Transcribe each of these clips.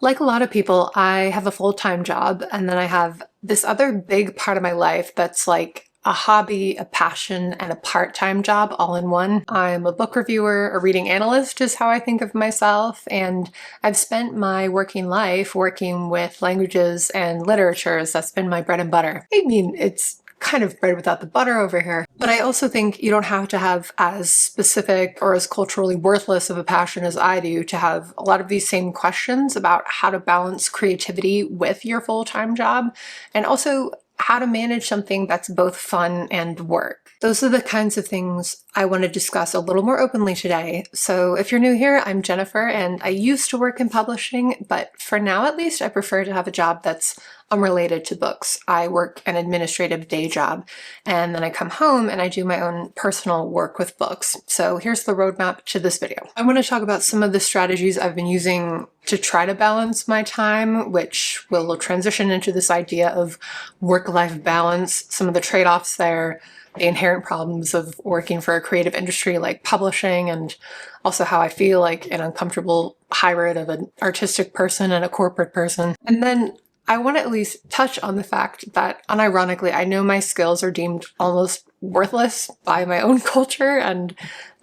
Like a lot of people, I have a full-time job, and then I have this other big part of my life that's like a hobby, a passion, and a part-time job all in one. I'm a book reviewer, a reading analyst is how I think of myself, and I've spent my working life working with languages and literatures. That's been my bread and butter. I mean, it's kind of bread without the butter over here. But I also think you don't have to have as specific or as culturally worthless of a passion as I do to have a lot of these same questions about how to balance creativity with your full-time job, and also how to manage something that's both fun and work. Those are the kinds of things I want to discuss a little more openly today. So if you're new here, I'm Jennifer, and I used to work in publishing, but for now at least, I prefer to have a job that's unrelated to books. I work an administrative day job, and then I come home and I do my own personal work with books. So here's the roadmap to this video. I want to talk about some of the strategies I've been using to try to balance my time, which will transition into this idea of work-life balance, some of the trade-offs there, the inherent problems of working for a creative industry like publishing, and also how I feel like an uncomfortable hybrid of an artistic person and a corporate person. And then I want to at least touch on the fact that, unironically, I know my skills are deemed almost worthless by my own culture, and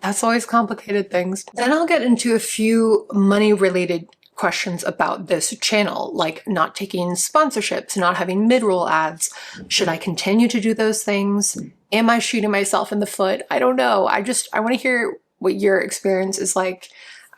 that's always complicated things. Then I'll get into a few money-related questions about this channel, like not taking sponsorships, not having mid-roll ads. Should I continue to do those things? Am I shooting myself in the foot? I don't know. I want to hear what your experience is like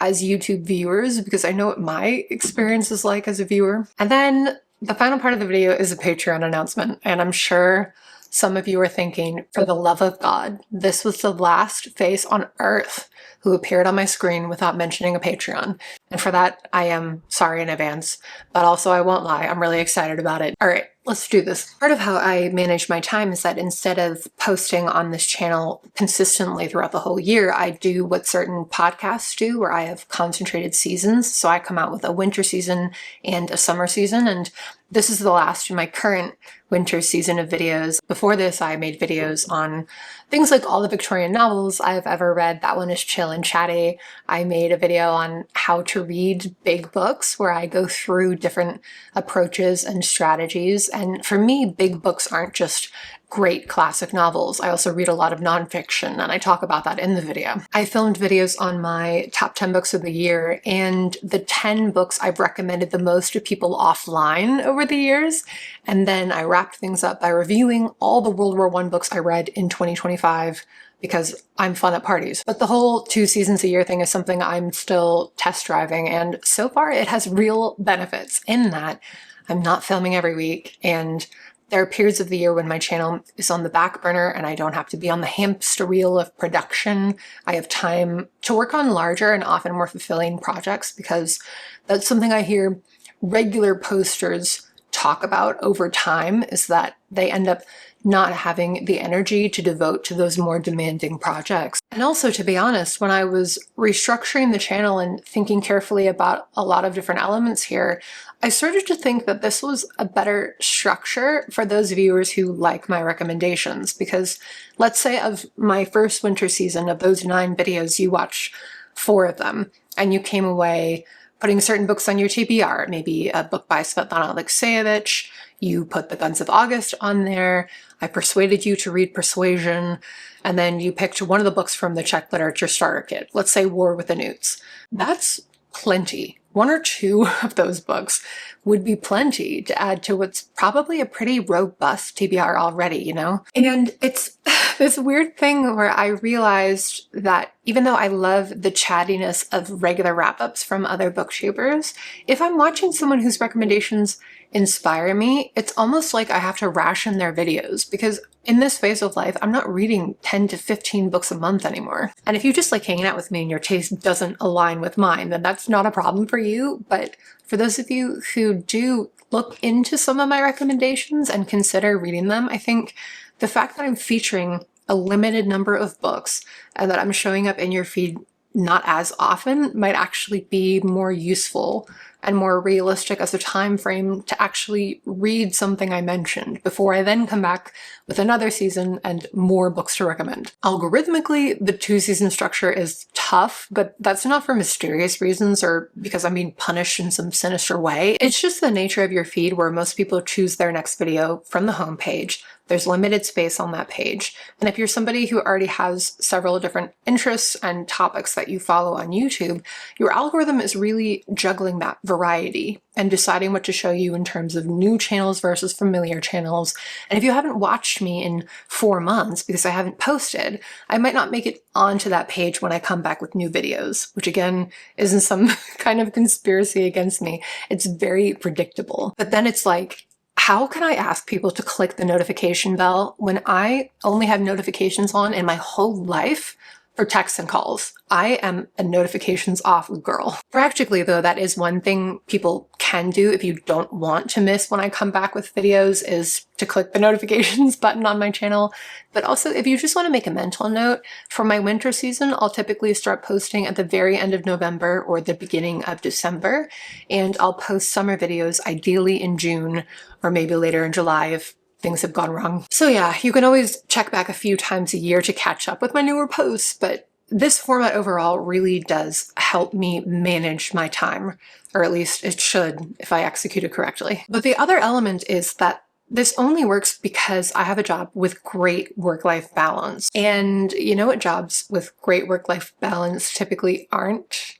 as YouTube viewers, because I know what my experience is like as a viewer. And then the final part of the video is a Patreon announcement, and I'm sure some of you are thinking, for the love of God, this was the last face on earth who appeared on my screen without mentioning a Patreon. And for that, I am sorry in advance, but also I won't lie, I'm really excited about it. All right, let's do this. Part of how I manage my time is that instead of posting on this channel consistently throughout the whole year, I do what certain podcasts do, where I have concentrated seasons. So I come out with a winter season and a summer season, and this is the last in my current winter season of videos. Before this, I made videos on things like all the Victorian novels I've ever read. That one is chill and chatty. I made a video on how to read big books, where I go through different approaches and strategies. And for me, big books aren't just great classic novels. I also read a lot of nonfiction, and I talk about that in the video. I filmed videos on my top 10 books of the year and the 10 books I've recommended the most to people offline over the years. And then I wrapped things up by reviewing all the World War I books I read in 2025, because I'm fun at parties. But the whole 2 seasons a year thing is something I'm still test driving, and so far it has real benefits in that I'm not filming every week, and there are periods of the year when my channel is on the back burner and I don't have to be on the hamster wheel of production. I have time to work on larger and often more fulfilling projects, because that's something I hear regular posters talk about over time, is that they end up not having the energy to devote to those more demanding projects. And also, to be honest, when I was restructuring the channel and thinking carefully about a lot of different elements here, I started to think that this was a better structure for those viewers who like my recommendations. Because let's say of my first winter season, of those 9 videos, you watch 4 of them, and you came away putting certain books on your TBR, maybe a book by Svetlana Alexievich. You put The Guns of August on there. I persuaded you to read Persuasion, and then you picked one of the books from the Czech Literature Starter Kit, let's say War with the Newts. That's plenty. 1 or 2 of those books would be plenty to add to what's probably a pretty robust TBR already, you know? And it's this weird thing where I realized that even though I love the chattiness of regular wrap-ups from other booktubers, if I'm watching someone whose recommendations inspire me, it's almost like I have to ration their videos, because in this phase of life, I'm not reading 10 to 15 books a month anymore. And if you just like hanging out with me and your taste doesn't align with mine, then that's not a problem for you. But for those of you who do look into some of my recommendations and consider reading them, I think the fact that I'm featuring a limited number of books and that I'm showing up in your feed not as often might actually be more useful and more realistic as a time frame to actually read something I mentioned before I then come back with another season and more books to recommend. Algorithmically, the 2-season structure is tough, but that's not for mysterious reasons or because I'm being punished in some sinister way. It's just the nature of your feed where most people choose their next video from the homepage. There's limited space on that page. And if you're somebody who already has several different interests and topics that you follow on YouTube, your algorithm is really juggling that variety and deciding what to show you in terms of new channels versus familiar channels. And if you haven't watched me in 4 months because I haven't posted, I might not make it onto that page when I come back with new videos, which again isn't some kind of conspiracy against me. It's very predictable. But then it's like, how can I ask people to click the notification bell when I only have notifications on in my whole life for texts and calls? I am a notifications off girl. Practically though, that is one thing people can do if you don't want to miss when I come back with videos, is to click the notifications button on my channel. But also if you just want to make a mental note, for my winter season, I'll typically start posting at the very end of November or the beginning of December. And I'll post summer videos ideally in June or maybe later in July if things have gone wrong. So yeah, you can always check back a few times a year to catch up with my newer posts, but this format overall really does help me manage my time, or at least it should if I execute it correctly. But the other element is that this only works because I have a job with great work-life balance. And you know what jobs with great work-life balance typically aren't?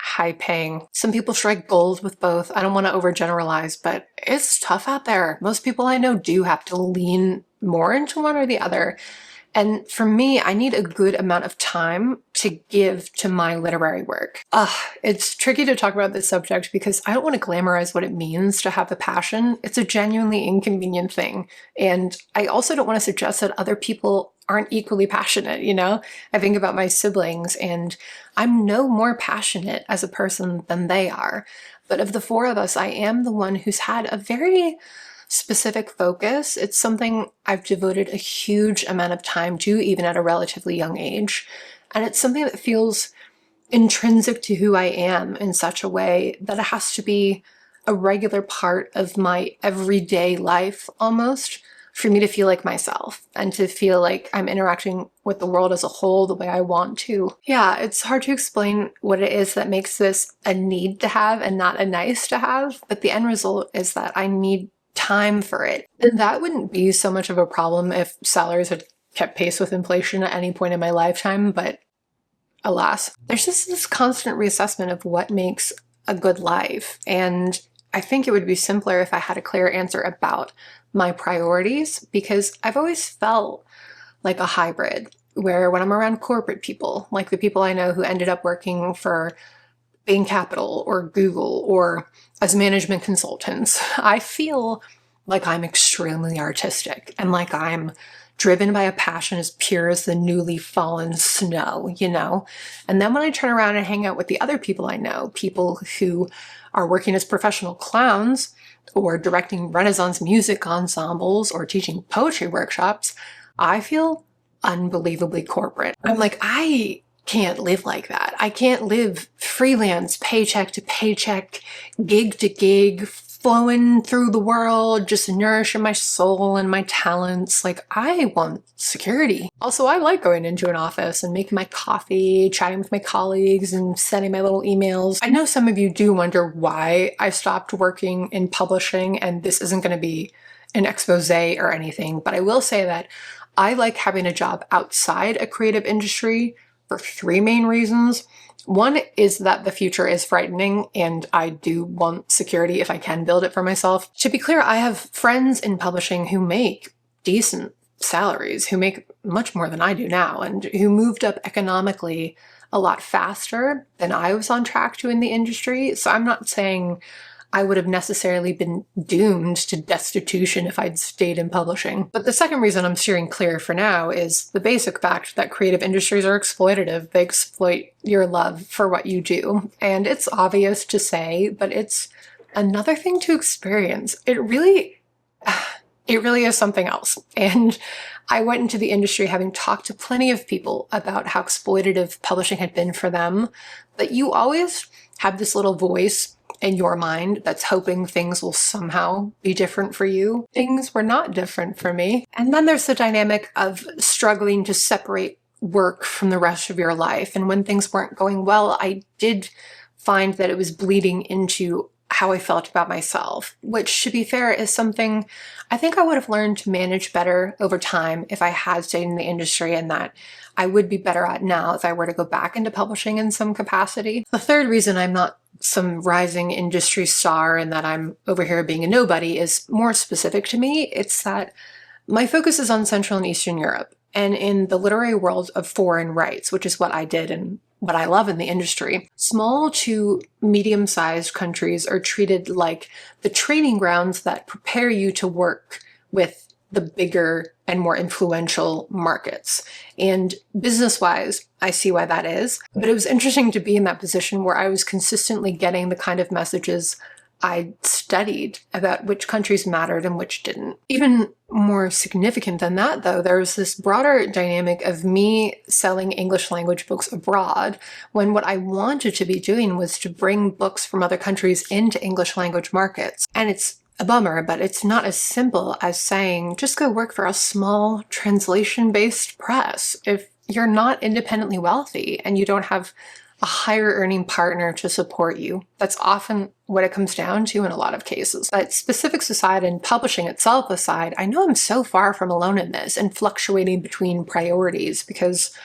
High paying. Some people strike gold with both. I don't want to overgeneralize, but it's tough out there. Most people I know do have to lean more into one or the other. And for me, I need a good amount of time to give to my literary work. It's tricky to talk about this subject because I don't want to glamorize what it means to have a passion. It's a genuinely inconvenient thing. And I also don't want to suggest that other people aren't equally passionate, you know? I think about my siblings and I'm no more passionate as a person than they are. But of the 4 of us, I am the one who's had a very specific focus. It's something I've devoted a huge amount of time to, even at a relatively young age. And it's something that feels intrinsic to who I am in such a way that it has to be a regular part of my everyday life almost, for me to feel like myself and to feel like I'm interacting with the world as a whole the way I want to. Yeah, it's hard to explain what it is that makes this a need to have and not a nice to have, but the end result is that I need time for it. And that wouldn't be so much of a problem if salaries had kept pace with inflation at any point in my lifetime, but alas, there's just this constant reassessment of what makes a good life. And I think it would be simpler if I had a clear answer about my priorities, because I've always felt like a hybrid where when I'm around corporate people, like the people I know who ended up working for Bain Capital or Google or as management consultants, I feel like I'm extremely artistic and like I'm driven by a passion as pure as the newly fallen snow, you know? And then when I turn around and hang out with the other people I know, people who are working as professional clowns or directing Renaissance music ensembles or teaching poetry workshops, I feel unbelievably corporate. I'm like, I can't live like that. I can't live freelance, paycheck to paycheck, gig to gig, flowing through the world, just nourishing my soul and my talents. Like, I want security. Also, I like going into an office and making my coffee, chatting with my colleagues and sending my little emails. I know some of you do wonder why I stopped working in publishing, and this isn't going to be an expose or anything, but I will say that I like having a job outside a creative industry for 3 main reasons. One is that the future is frightening and I do want security if I can build it for myself. To be clear, I have friends in publishing who make decent salaries, who make much more than I do now, and who moved up economically a lot faster than I was on track to in the industry. So I'm not saying I would have necessarily been doomed to destitution if I'd stayed in publishing. But the second reason I'm steering clear for now is the basic fact that creative industries are exploitative. They exploit your love for what you do. And it's obvious to say, but it's another thing to experience. It really is something else. And I went into the industry having talked to plenty of people about how exploitative publishing had been for them, but you always have this little voice in your mind that's hoping things will somehow be different for you. Things were not different for me. And then there's the dynamic of struggling to separate work from the rest of your life. And when things weren't going well, I did find that it was bleeding into how I felt about myself, which, to be fair, is something I think I would have learned to manage better over time if I had stayed in the industry, and that I would be better at now if I were to go back into publishing in some capacity. The third reason I'm not some rising industry star and that I'm over here being a nobody is more specific to me. It's that my focus is on Central and Eastern Europe, and in the literary world of foreign rights, which is what I did and what I love in the industry. Small to medium-sized countries are treated like the training grounds that prepare you to work with the bigger and more influential markets. And business-wise, I see why that is. But it was interesting to be in that position where I was consistently getting the kind of messages I studied about which countries mattered and which didn't. Even more significant than that, though, there was this broader dynamic of me selling English language books abroad, when what I wanted to be doing was to bring books from other countries into English language markets. And it's a bummer, but it's not as simple as saying, just go work for a small translation-based press if you're not independently wealthy and you don't have a higher earning partner to support you. That's often what it comes down to in a lot of cases. But specifics aside and publishing itself aside, I know I'm so far from alone in this and fluctuating between priorities because,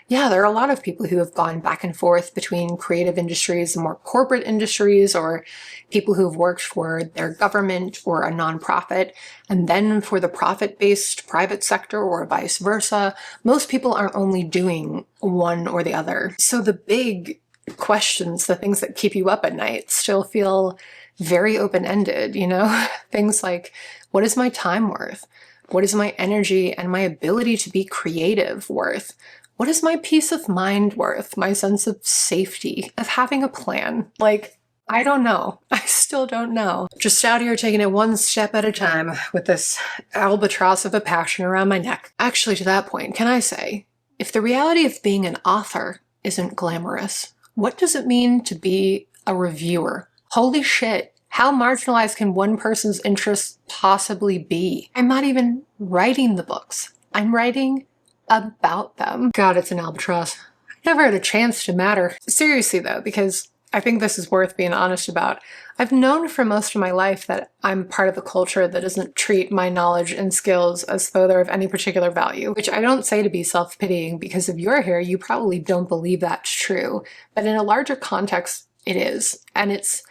yeah, there are a lot of people who have gone back and forth between creative industries and more corporate industries, or people who've worked for their government or a nonprofit and then for the profit-based private sector, or vice versa. Most people aren't only doing one or the other. So the big questions, the things that keep you up at night, still feel very open-ended, you know? Things like, what is my time worth? What is my energy and my ability to be creative worth? What is my peace of mind worth? My sense of safety, of having a plan? Like, I don't know. I still don't know. Just out here taking it one step at a time with this albatross of a passion around my neck. Actually, to that point, can I say, if the reality of being an author isn't glamorous, what does it mean to be a reviewer? Holy shit. How marginalized can one person's interests possibly be? I'm not even writing the books. I'm writing about them. God, it's an albatross. I never had a chance to matter. Seriously though, because I think this is worth being honest about. I've known for most of my life that I'm part of a culture that doesn't treat my knowledge and skills as though they're of any particular value, which I don't say to be self-pitying, because if you're here, you probably don't believe that's true. But in a larger context, it is. And it's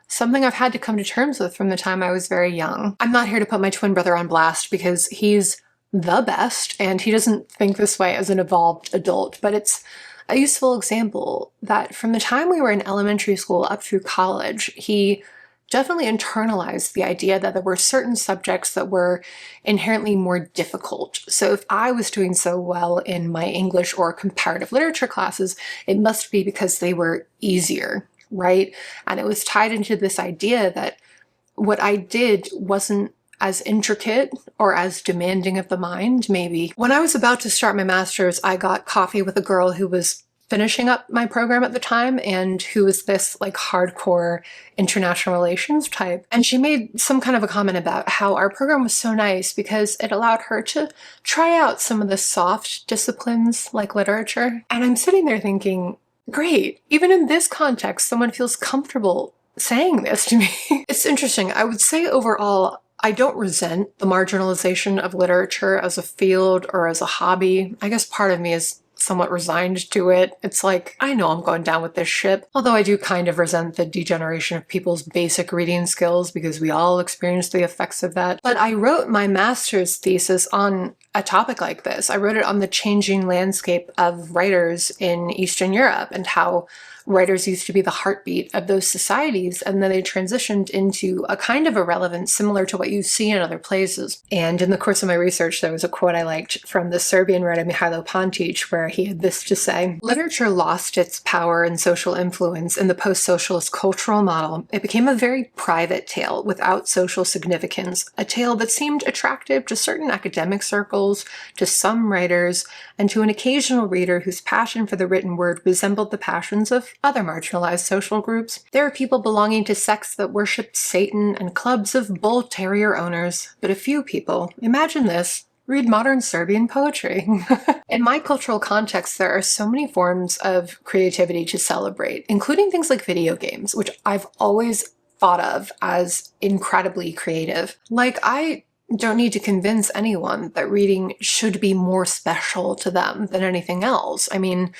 something I've had to come to terms with from the time I was very young. I'm not here to put my twin brother on blast because he's the best, and he doesn't think this way as an evolved adult, but it's a useful example that from the time we were in elementary school up through college, he definitely internalized the idea that there were certain subjects that were inherently more difficult. So if I was doing so well in my English or comparative literature classes, it must be because they were easier, right? And it was tied into this idea that what I did wasn't as intricate or as demanding of the mind, maybe. When I was about to start my master's, I got coffee with a girl who was finishing up my program at the time and who was this like hardcore international relations type. And she made some kind of a comment about how our program was so nice because it allowed her to try out some of the soft disciplines like literature. And I'm sitting there thinking, great, even in this context, someone feels comfortable saying this to me. It's interesting. I would say overall, I don't resent the marginalization of literature as a field or as a hobby. I guess part of me is somewhat resigned to it. It's like, I know I'm going down with this ship. Although I do kind of resent the degeneration of people's basic reading skills because we all experience the effects of that. But I wrote my master's thesis on a topic like this. I wrote it on the changing landscape of writers in Eastern Europe and how writers used to be the heartbeat of those societies, and then they transitioned into a kind of irrelevance similar to what you see in other places. And in the course of my research, there was a quote I liked from the Serbian writer Mihailo Pantić, where he had this to say: "Literature lost its power and social influence in the post-socialist cultural model. It became a very private tale without social significance, a tale that seemed attractive to certain academic circles, to some writers, and to an occasional reader whose passion for the written word resembled the passions of like other marginalized social groups. There are people belonging to sects that worship Satan and clubs of bull terrier owners, but a few people, imagine this, read modern Serbian poetry. In my cultural context, there are so many forms of creativity to celebrate, including things like video games, which I've always thought of as incredibly creative. Like, I don't need to convince anyone that reading should be more special to them than anything else. I mean,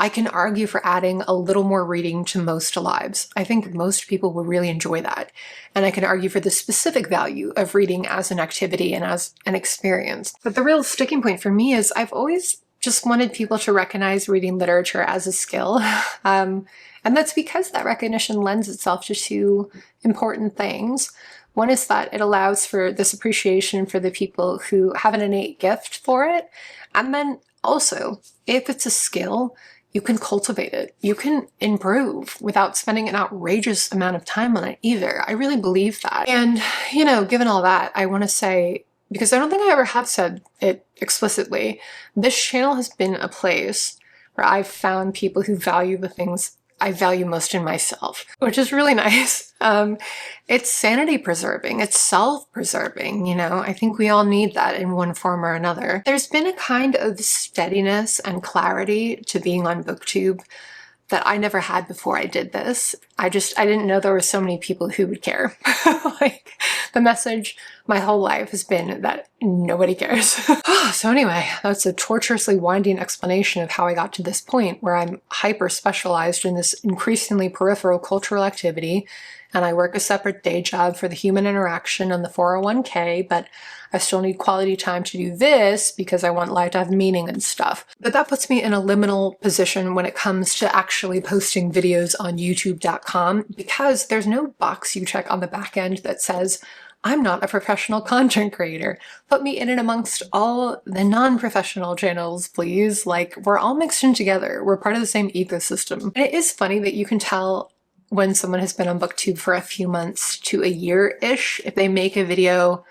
I can argue for adding a little more reading to most lives. I think most people would really enjoy that. And I can argue for the specific value of reading as an activity and as an experience. But the real sticking point for me is I've always just wanted people to recognize reading literature as a skill. And that's because that recognition lends itself to two important things. One is that it allows for this appreciation for the people who have an innate gift for it. And then also, if it's a skill, you can cultivate it. You can improve without spending an outrageous amount of time on it either. I really believe that. And, you know, given all that, I want to say, because I don't think I ever have said it explicitly, this channel has been a place where I've found people who value the things I value most in myself, which is really nice. It's sanity preserving, it's self-preserving, you know? I think we all need that in one form or another. There's been a kind of steadiness and clarity to being on BookTube that I never had before I did this. I didn't know there were so many people who would care. Like, the message my whole life has been that nobody cares. So anyway, that's a tortuously winding explanation of how I got to this point where I'm hyper specialized in this increasingly peripheral cultural activity, and I work a separate day job for the human interaction and the 401k, but I still need quality time to do this because I want life to have meaning and stuff. But that puts me in a liminal position when it comes to actually posting videos on youtube.com, because there's no box you check on the back end that says, I'm not a professional content creator. Put me in and amongst all the non-professional channels, please. Like, we're all mixed in together. We're part of the same ecosystem. And it is funny that you can tell when someone has been on BookTube for a few months to a year-ish if they make a video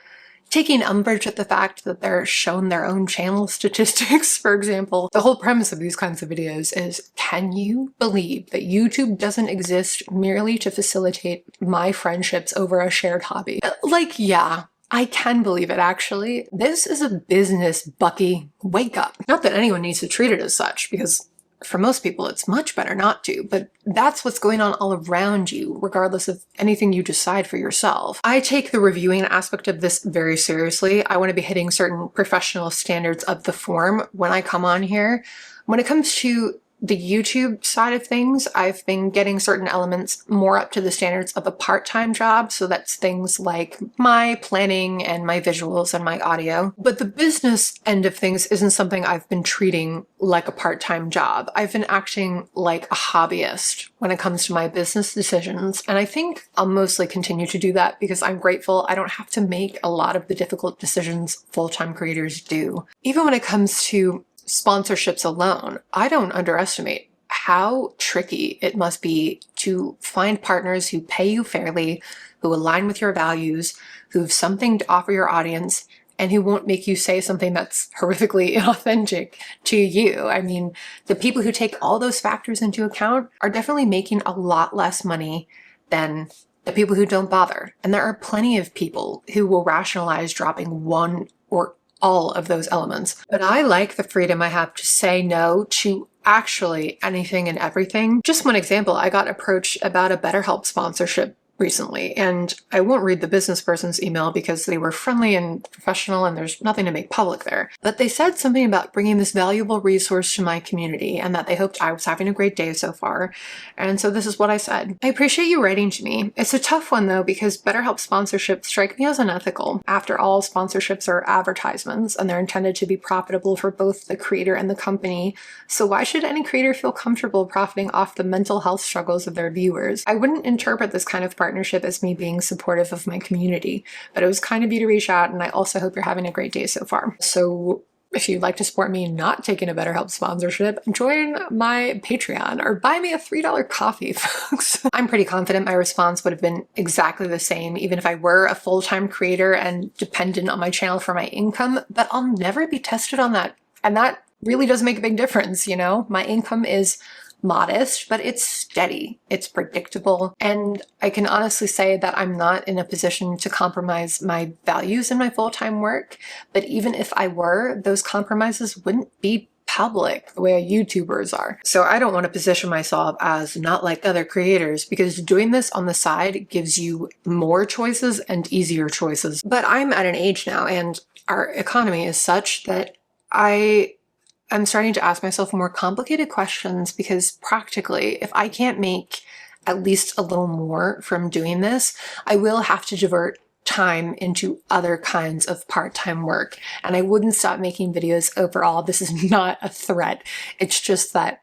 taking umbrage at the fact that they're shown their own channel statistics, for example. The whole premise of these kinds of videos is, can you believe that YouTube doesn't exist merely to facilitate my friendships over a shared hobby? Like, yeah, I can believe it, actually. This is a business, Bucky. Wake up. Not that anyone needs to treat it as such, because for most people, it's much better not to, but that's what's going on all around you, regardless of anything you decide for yourself. I take the reviewing aspect of this very seriously. I want to be hitting certain professional standards of the form when I come on here. When it comes to the YouTube side of things, I've been getting certain elements more up to the standards of a part-time job, so that's things like my planning and my visuals and my audio. But the business end of things isn't something I've been treating like a part-time job. I've been acting like a hobbyist when it comes to my business decisions, and I think I'll mostly continue to do that because I'm grateful I don't have to make a lot of the difficult decisions full-time creators do. Even when it comes to sponsorships alone, I don't underestimate how tricky it must be to find partners who pay you fairly, who align with your values, who have something to offer your audience, and who won't make you say something that's horrifically inauthentic to you. I mean, the people who take all those factors into account are definitely making a lot less money than the people who don't bother. And there are plenty of people who will rationalize dropping one or all of those elements. But I like the freedom I have to say no to actually anything and everything. Just one example, I got approached about a BetterHelp sponsorship recently, and I won't read the business person's email because they were friendly and professional and there's nothing to make public there. But they said something about bringing this valuable resource to my community and that they hoped I was having a great day so far. And so this is what I said. I appreciate you writing to me. It's a tough one though, because BetterHelp sponsorships strike me as unethical. After all, sponsorships are advertisements and they're intended to be profitable for both the creator and the company. So why should any creator feel comfortable profiting off the mental health struggles of their viewers? I wouldn't interpret this kind of partnership as me being supportive of my community, but it was kind of you to reach out, and I also hope you're having a great day so far. So if you'd like to support me not taking a BetterHelp sponsorship, join my Patreon or buy me a $3 coffee, folks. I'm pretty confident my response would have been exactly the same, even if I were a full-time creator and dependent on my channel for my income, but I'll never be tested on that. And that really does make a big difference, you know? My income is modest, but it's steady, it's predictable, and I can honestly say that I'm not in a position to compromise my values in my full-time work, but even if I were, those compromises wouldn't be public the way YouTubers are. So I don't want to position myself as not like other creators, because doing this on the side gives you more choices and easier choices. But I'm at an age now and our economy is such that I'm starting to ask myself more complicated questions, because practically, if I can't make at least a little more from doing this, I will have to divert time into other kinds of part-time work. And I wouldn't stop making videos overall. This is not a threat. It's just that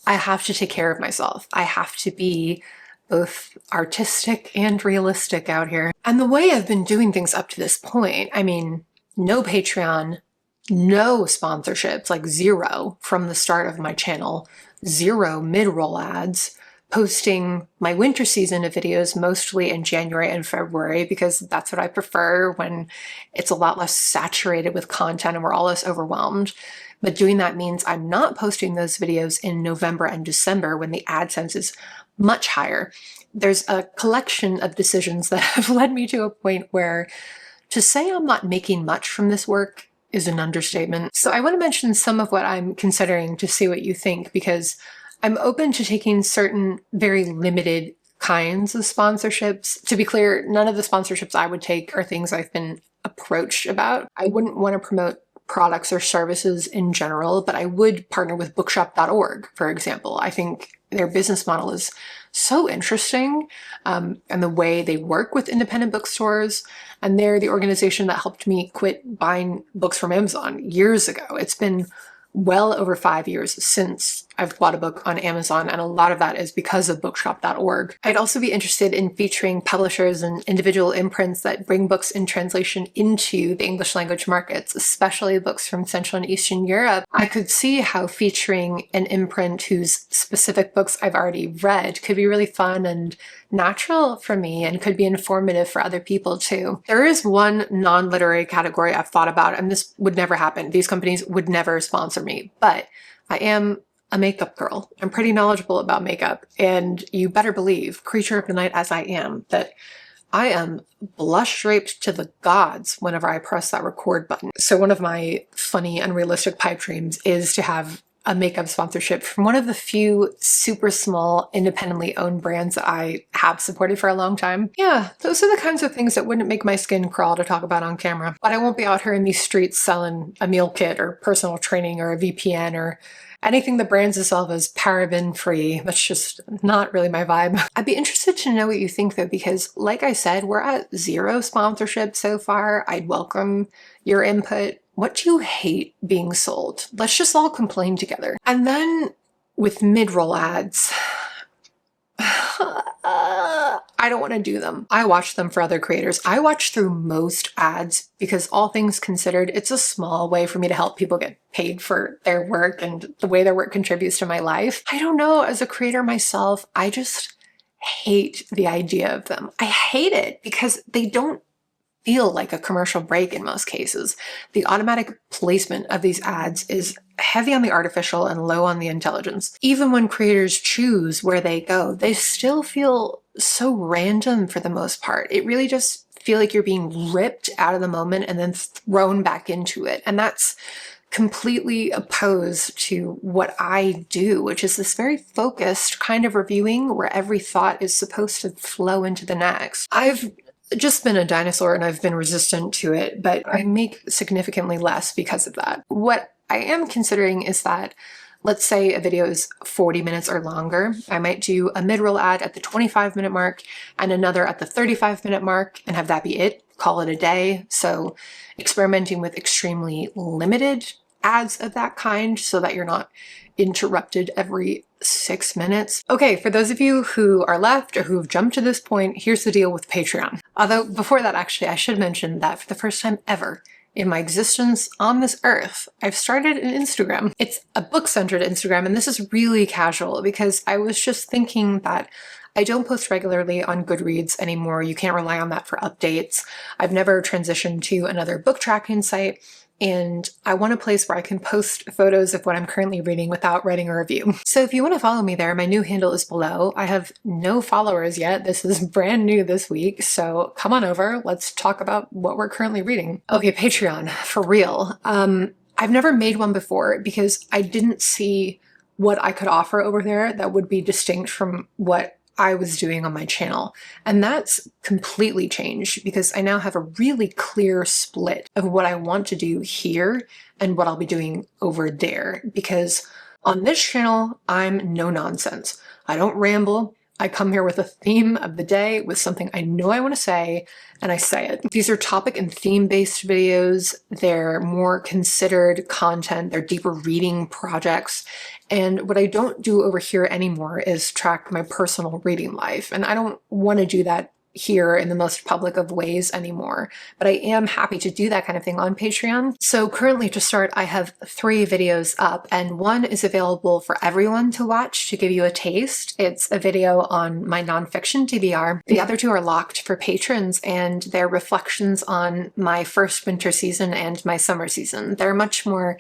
I have to take care of myself. I have to be both artistic and realistic out here. And the way I've been doing things up to this point, I mean, no Patreon, no sponsorships, like zero from the start of my channel, zero mid-roll ads, posting my winter season of videos mostly in January and February, because that's what I prefer when it's a lot less saturated with content and we're all less overwhelmed. But doing that means I'm not posting those videos in November and December when the AdSense is much higher. There's a collection of decisions that have led me to a point where to say I'm not making much from this work is an understatement. So I want to mention some of what I'm considering to see what you think, because I'm open to taking certain very limited kinds of sponsorships. To be clear, none of the sponsorships I would take are things I've been approached about. I wouldn't want to promote products or services in general, but I would partner with bookshop.org, for example. I think their business model is so interesting, and the way they work with independent bookstores. And they're the organization that helped me quit buying books from Amazon years ago. It's been well over 5 years since I've bought a book on Amazon, and a lot of that is because of bookshop.org. I'd also be interested in featuring publishers and individual imprints that bring books in translation into the English language markets, especially books from Central and Eastern Europe. I could see how featuring an imprint whose specific books I've already read could be really fun and natural for me, and could be informative for other people too. There is one non-literary category I've thought about, and this would never happen. These companies would never sponsor me, but I am a makeup girl. I'm pretty knowledgeable about makeup, and you better believe, creature of the night as I am, that I am blush draped to the gods whenever I press that record button. So one of my funny, unrealistic pipe dreams is to have a makeup sponsorship from one of the few super small, independently owned brands that I have supported for a long time. Yeah, those are the kinds of things that wouldn't make my skin crawl to talk about on camera. But I won't be out here in these streets selling a meal kit or personal training or a VPN or anything that brands itself as paraben-free. That's just not really my vibe. I'd be interested to know what you think though, because like I said, we're at zero sponsorship so far. I'd welcome your input. What do you hate being sold? Let's just all complain together. And then with mid-roll ads, I don't want to do them. I watch them for other creators. I watch through most ads because, all things considered, it's a small way for me to help people get paid for their work and the way their work contributes to my life. I don't know, as a creator myself, I just hate the idea of them. I hate it because they don't feel like a commercial break in most cases. The automatic placement of these ads is heavy on the artificial and low on the intelligence. Even when creators choose where they go, they still feel so random for the most part. It really just feels like you're being ripped out of the moment and then thrown back into it. And that's completely opposed to what I do, which is this very focused kind of reviewing where every thought is supposed to flow into the next. I've just been a dinosaur and I've been resistant to it, but I make significantly less because of that. What I am considering is that, let's say a video is 40 minutes or longer, I might do a mid-roll ad at the 25-minute mark and another at the 35-minute mark and have that be it, call it a day. So experimenting with extremely limited ads of that kind so that you're not interrupted every 6 minutes. Okay, for those of you who are left or who've jumped to this point, here's the deal with Patreon. Although before that, actually, I should mention that for the first time ever in my existence on this earth, I've started an Instagram. It's a book-centered Instagram, and this is really casual because I was just thinking that I don't post regularly on Goodreads anymore. You can't rely on that for updates. I've never transitioned to another book tracking site. and I want a place where I can post photos of what I'm currently reading without writing a review. So if you want to follow me there, my new handle is below. I have no followers yet. This is brand new this week, so come on over. Let's talk about what we're currently reading. Okay, Patreon, for real. I've never made one before because I didn't see what I could offer over there that would be distinct from what I was doing on my channel. And that's completely changed because I now have a really clear split of what I want to do here and what I'll be doing over there. Because on this channel, I'm no nonsense. I don't ramble. I come here with a theme of the day, with something I know I want to say, and I say it. These are topic and theme-based videos. They're more considered content. They're deeper reading projects. And what I don't do over here anymore is track my personal reading life. And I don't want to do that here in the most public of ways anymore, but I am happy to do that kind of thing on Patreon. So currently, to start, I have 3 videos up, and one is available for everyone to watch to give you a taste. It's a video on my nonfiction TBR. The other 2 are locked for patrons, and they're reflections on my first winter season and my summer season. They're much more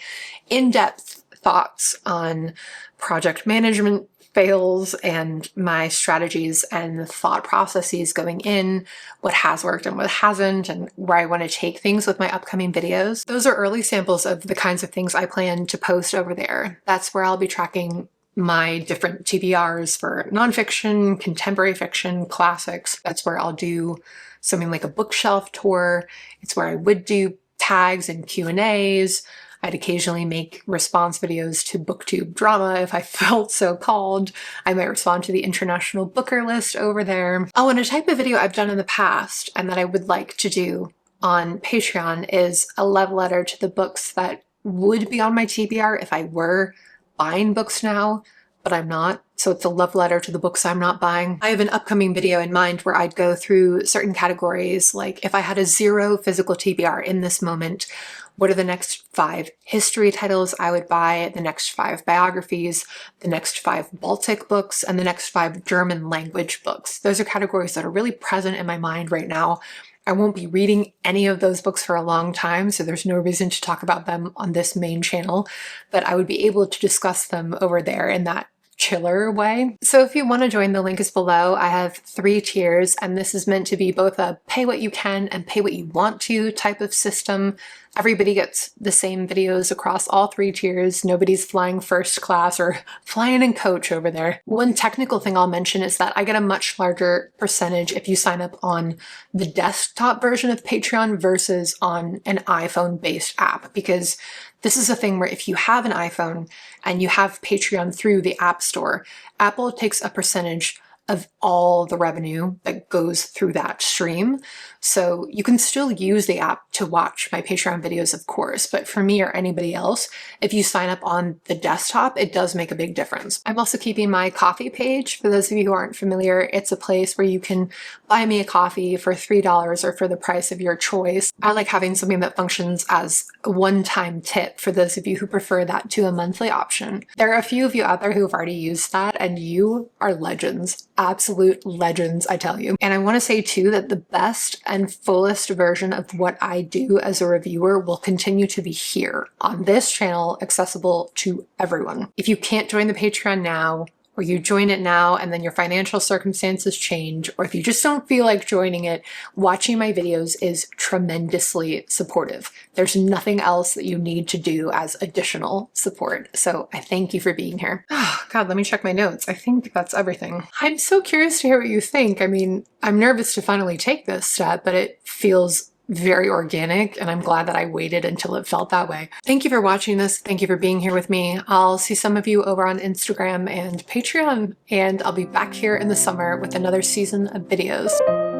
in-depth thoughts on project management fails and my strategies and the thought processes going in, what has worked and what hasn't, and where I want to take things with my upcoming videos. Those are early samples of the kinds of things I plan to post over there. That's where I'll be tracking my different TBRs for nonfiction, contemporary fiction, classics. That's where I'll do something like a bookshelf tour. It's where I would do tags and Q&As. I'd occasionally make response videos to BookTube drama if I felt so called. I might respond to the international booker list over there. Oh, and a type of video I've done in the past and that I would like to do on Patreon is a love letter to the books that would be on my TBR if I were buying books now, but I'm not. So it's a love letter to the books I'm not buying. I have an upcoming video in mind where I'd go through certain categories, like if I had a 0 physical TBR in this moment, what are the next 5 history titles I would buy, the next 5 biographies, the next 5 Baltic books, and the next 5 German language books. Those are categories that are really present in my mind right now. I won't be reading any of those books for a long time, so there's no reason to talk about them on this main channel, but I would be able to discuss them over there in that chiller way. So if you want to join, the link is below. I have 3 tiers, and this is meant to be both a pay what you can and pay what you want to type of system. Everybody gets the same videos across all 3 tiers. Nobody's flying first class or flying in coach over there. One technical thing I'll mention is that I get a much larger percentage if you sign up on the desktop version of Patreon versus on an iPhone-based app, because this is a thing where if you have an iPhone and you have Patreon through the App Store, Apple takes a percentage of all the revenue that goes through that stream. So you can still use the app to watch my Patreon videos, of course, but for me or anybody else, if you sign up on the desktop, it does make a big difference. I'm also keeping my coffee page. For those of you who aren't familiar, it's a place where you can buy me a coffee for $3 or for the price of your choice. I like having something that functions as a one-time tip for those of you who prefer that to a monthly option. There are a few of you out there who have already used that, and you are legends. Absolute legends, I tell you. And I want to say too that the best and fullest version of what I do as a reviewer will continue to be here on this channel, accessible to everyone. If you can't join the Patreon now, or you join it now and then your financial circumstances change, or if you just don't feel like joining it, watching my videos is tremendously supportive. There's nothing else that you need to do as additional support. So I thank you for being here. Oh, God, let me check my notes. I think that's everything. I'm so curious to hear what you think. I mean, I'm nervous to finally take this step, but it feels very organic, and I'm glad that I waited until it felt that way. Thank you for watching this. Thank you for being here with me. I'll see some of you over on Instagram and Patreon, and I'll be back here in the summer with another season of videos.